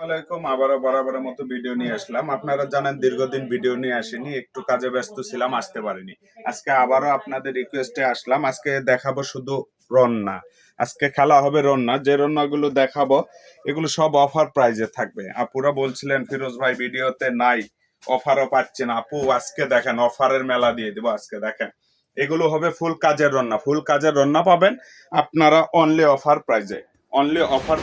আলাইকুম, আবারও বরাবরের মতো ভিডিও নিয়ে আসলাম। আপনারা জানেন দীর্ঘদিন ভিডিও নিয়ে আসিনি, একটু কাজে ব্যস্ত ছিলাম, আসতে পারিনি। আজকে আবারও আপনাদের রিকোয়েস্টে আসলাম। আজকে দেখাবো শুধু রন্না। আজকে খেলা হবে রন্না। যে রন্নাগুলো দেখাবো এগুলো সব অফার প্রাইজে থাকবে। আপুরা বলছিলেন ফিরোজ ভাই ভিডিওতে নাই, অফারও পাচ্ছেন। আপু আজকে দেখেন অফারের মেলা দিয়ে দিব। আজকে দেখেন এগুলো হবে ফুল কাজের রান্না, ফুল কাজের রান্না পাবেন আপনারা অনলি অফার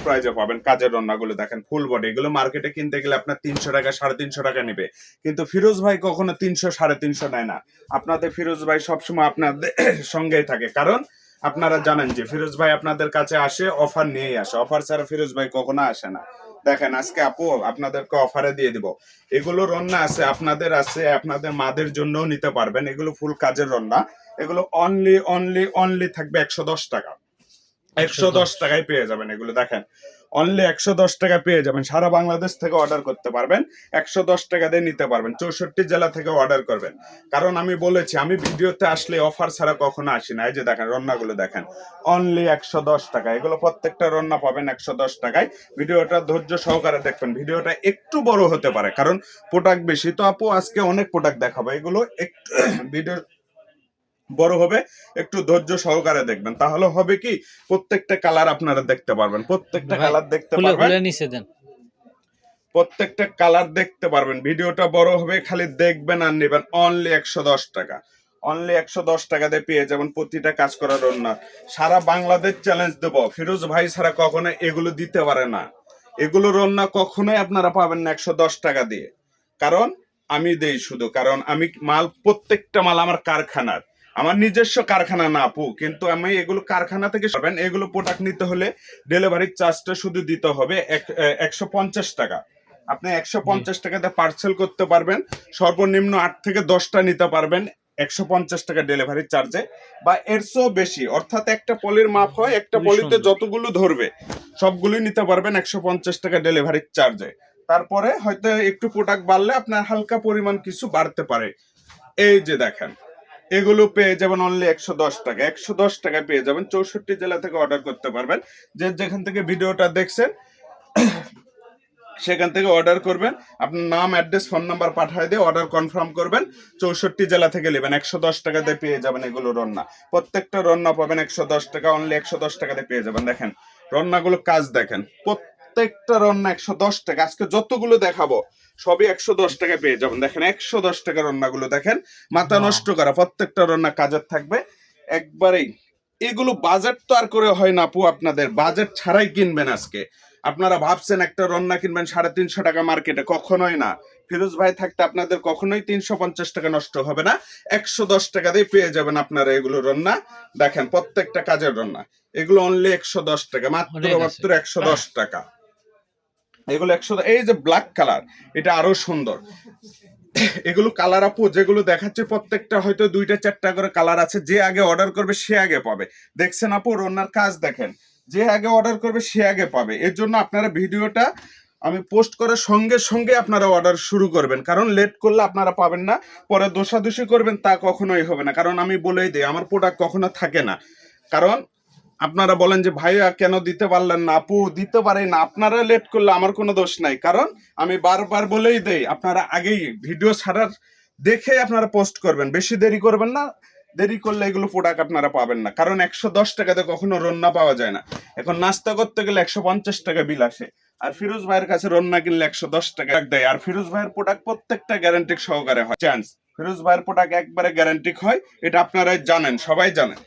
প্রাইজে পাবেন। কাজের রান্নাগুলো দেখেন ফুল বডি, এগুলো মার্কেটে কিনতে গেলে আপনার 300 টাকা 350 টাকা নেবে, কিন্তু ফিরোজ ভাই কখনো 300 350 নেয় না। আপনাদের ফিরোজ ভাই সবসময় আপনাদের সঙ্গেই থাকে, কারণ আপনারা জানেন যে ফিরোজ ভাই আপনাদের কাছে আসে অফার নিয়েই আসে, অফার ছাড়া ফিরোজ ভাই কখনো আসে না। দেখেন আজকে আপু আপনাদেরকে অফারে দিয়ে দিব। এগুলো রান্না আছে, আপনাদের মাদের জন্যও নিতে পারবেন। এগুলো ফুল কাজের রান্না। এগুলো অনলি অনলি অনলি থাকবে 110 টাকা। 110 টাকায় পেয়ে যাবেন এগুলো। দেখেন অনলি 110 টাকা পেয়ে যাবেন। সারা বাংলাদেশ থেকে অর্ডার করতে পারবেন, 110 টাকা দিয়ে নিতে পারবেন। 64 জেলা থেকে অর্ডার করবেন। কারণ আমি বলেছি আমি ভিডিওতে আসলে অফার ছাড়া কখনো আসি না। এই যে দেখেন রান্নাগুলো দেখেন অনলি 110 টাকা। এগুলো প্রত্যেকটা রান্না পাবেন 110 টাকায়। ভিডিওটা ধৈর্য সহকারে দেখবেন। ভিডিওটা একটু বড় হতে পারে কারণ প্রোডাক্ট বেশি তো। আপু আজকে অনেক প্রোডাক্ট দেখাবো, এগুলো একটু ভিডিও বড় হবে, একটু ধৈর্য সহকারে দেখবেন। তাহলে হবে কি প্রত্যেকটা কালার আপনারা দেখতে পারবেন, প্রত্যেকটা ভাই কালার দেখতে খুলে পারবেন, খুলে নিচে দেন। প্রত্যেকটা কালার দেখতে পারবেন। ভিডিওটা বড় হবে, খালি দেখবেন আর নেবেন। অনলি 110 টাকা, অনলি 110 টাকা দিয়ে পেয়ে যাবেন প্রতিটা কাজ করার রান্না। সারা বাংলাদেশ চ্যালেঞ্জ দেবো, ফিরোজ ভাই ছাড়া কখনো এগুলো দিতে পারে না। এগুলো রান্না কখনোই আপনারা পাবেন না 110 টাকা দিয়ে, কারণ আমি দেই শুধু। কারণ আমি মাল, প্রত্যেকটা মাল আমার কারখানার, আমার নিজস্ব কারখানা না আপু, কিন্তু আমি এগুলো কারখানা থেকে পাবেন। এগুলো প্রোডাক্ট নিতে হলে ডেলিভারি চার্জটা শুধু দিতে হবে 150 টাকা। আপনি 150 টাকাতে পার্সেল করতে পারবেন। সর্বনিম্ন 8 থেকে 10টা নিতে পারবেন 150 টাকা ডেলিভারি চার্জে, বা এর চেয়েও বেশি। অর্থাৎ একটা পলির মাপ হয়, একটা খুবই পলিতে সুন্দর। যতগুলো ধরবে সবগুলোই নিতে পারবেন 150 টাকা ডেলিভারি চার্জে। তারপরে হয়তো একটু প্রোডাক্ট বাড়লে আপনার হালকা পরিমাণ কিছু বাড়তে পারে। এই যে দেখেন এগুলো পেয়ে যাবেন অনলি 110 টাকা। 110 টাকায় পেয়ে যাবেন। 64 জেলা থেকে অর্ডার করতে পারবেন। যে যেখান থেকে ভিডিওটা দেখছেন সেখান থেকে অর্ডার করবেন। আপনার নাম, অ্যাড্রেস, ফোন নাম্বার পাঠিয়ে দিয়ে অর্ডার কনফার্ম করবেন। 64 জেলা থেকে নেবেন। 110 টাকাতে পেয়ে যাবেন এগুলো রান্না। প্রত্যেকটা রান্না পাবেন 110 টাকা, অনলি 110 টাকাতে পেয়ে যাবেন। দেখেন রান্নাগুলো কাজ দেখেন, প্রত্যেকটা রান্না 110 টাকা। আজকে যতগুলো দেখাবো সবই 110 টাকা পেয়ে যাবেন। দেখেন 110 টাকা রান্নাগুলো দেখেন, মাথা ওয়াও, নষ্ট করা। প্রত্যেকটা রান্না কাজের থাকবে একবারেই। এগুলো বাজেট তো আর করে হয় না আপু, আপনাদের বাজেট ছাড়াই কিনবেন আজকে। আপনারা ভাবছেন একটা রান্না কিনবেন 350 টাকা মার্কেটে, কখনোই না। ফিরোজ ভাই থাকতে আপনাদের কখনোই 350 টাকা নষ্ট হবে না। 110 টাকা দিয়ে পেয়ে যাবেন আপনারা এগুলো রান্না। দেখেন প্রত্যেকটা কাজের রান্না, এগুলো অনলি 110 টাকা, মাত্র অনেক আছে। মাত্র 110 টাকা। এগুলো 100। এই যে ব্ল্যাক কালার, এটা আরো সুন্দর। এগুলো কালার আপু যেগুলো দেখাচ্ছে প্রত্যেকটা হয়তো 2টা 4টা করে কালার আছে। যে আগে অর্ডার করবে সে আগে পাবে। দেখছেন আপু রান্নার কাজ দেখেন, যে আগে অর্ডার করবে সে আগে পাবে। এর জন্য আপনারা ভিডিওটা আমি পোস্ট করার সঙ্গে সঙ্গে আপনারা অর্ডার শুরু করবেন, কারণ লেট করলে আপনারা পাবেন না। পরে দোষাদোষি করবেন তা কখনোই হবে না, কারণ আমি বলেই দিই আমার প্রোডাক্ট কখনো থাকে না। কারণ আপনারা বলেন যে ভাইয়া কেন দিতে পারলেন না, আপু দিতে পারি না। আপনারা লেট করলে আমার কোনো দোষ নাই, কারণ আমি বারবার বলেই দেই আপনারা আগেই ভিডিও ছাড়ার দেখে আপনারা পোস্ট করবেন, বেশি দেরি করবেন না। দেরি করলে এগুলো প্রোডাক্ট আপনারা পাবেন না, কারণ 110 টাকাতে কখনো রান্না পাওয়া যায় না। এখন নাস্তা করতে গেলে 150 টাকা বিল আসে, আর ফিরোজ ভাইয়ের কাছে রান্না কিনলে 110 টাকা দেয়। আর ফিরোজ ভাইয়ের প্রোডাক্ট প্রত্যেকটা গ্যারান্টি সহকারে হয়। চান্স ফিরোজ ভাইয়ের প্রোডাক্ট একবারে গ্যারান্টি হয়, এটা আপনারা জানেন, সবাই জানেন।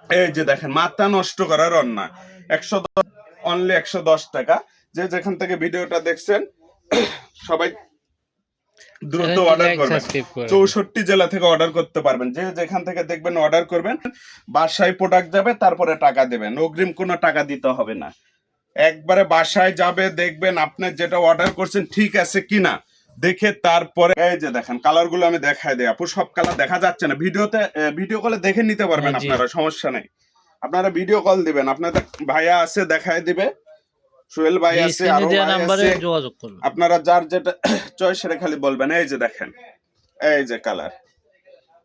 এই যে দেখেন মাথা নষ্ট করার রান্না 110, অনলি 110 টাকা। যে যেখান থেকে ভিডিওটা দেখছেন সবাই দ্রুত চ্যানেলটি অর্ডার লাইক করবেন। সাবস্ক্রাইব করে রাখবেন। 64 জেলা থেকে অর্ডার করতে পারবেন। যে যেখান থেকে দেখবেন অর্ডার করবেন, বাসায় প্রোডাক্ট যাবে, তারপরে টাকা দেবেন। অগ্রিম কোনো টাকা দিতে হবে না। একবারে বাসায় যাবে, দেখবেন আপনি যেটা অর্ডার করছেন ঠিক আছে কিনা, দেখে তারপরে এই যে দেখেন কালার গুলো আমি দেখাই দিই আপু। সব কালার দেখা যাচ্ছে না ভিডিওতে, ভিডিও কলে দেখে নিতে পারবেন হ্যাঁ, জি। আপনারা, সমস্যা নেই। আপনারা ভিডিও কল দিবেন, আপনাদের ভাইয়া আছে দেখায় দিবে, সোহেল ভাই জি, আছে, স্ক্রিনে আরো দেওয়া ভাই নাম্বারে আছে। যোগাযোগ করবেন। আপনারা যার যেটা চয়েস সেটা খালি বলবেন। এই যে দেখেন, এই যে কালার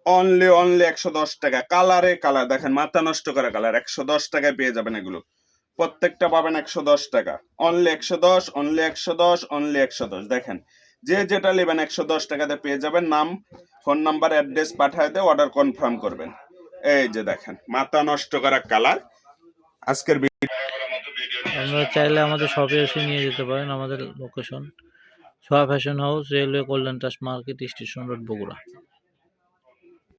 অনলি অনলি 110 টাকা। কালারে কালার দেখেন, মাথা নষ্ট করা কালার 110 টাকায় পেয়ে যাবেন এগুলো। প্রত্যেকটা পাবেন 110 টাকা, অনলি 110, অনলি 110, অনলি 110। দেখেন যে যেটা নেবেন 110 টাকাতে পেয়ে যাবেন। নাম, ফোন নাম্বার, অ্যাড্রেস পাঠায় দিয়ে অর্ডার কনফার্ম করবেন। এই যে দেখেন মাথা নষ্ট করা কালার। আজকের আপনারা চাইলে আমাদের শপে এসে নিয়ে যেতে পারেন। আমাদের location Chhoya fashion house, railway Kalyan trust market, station road, Bogura.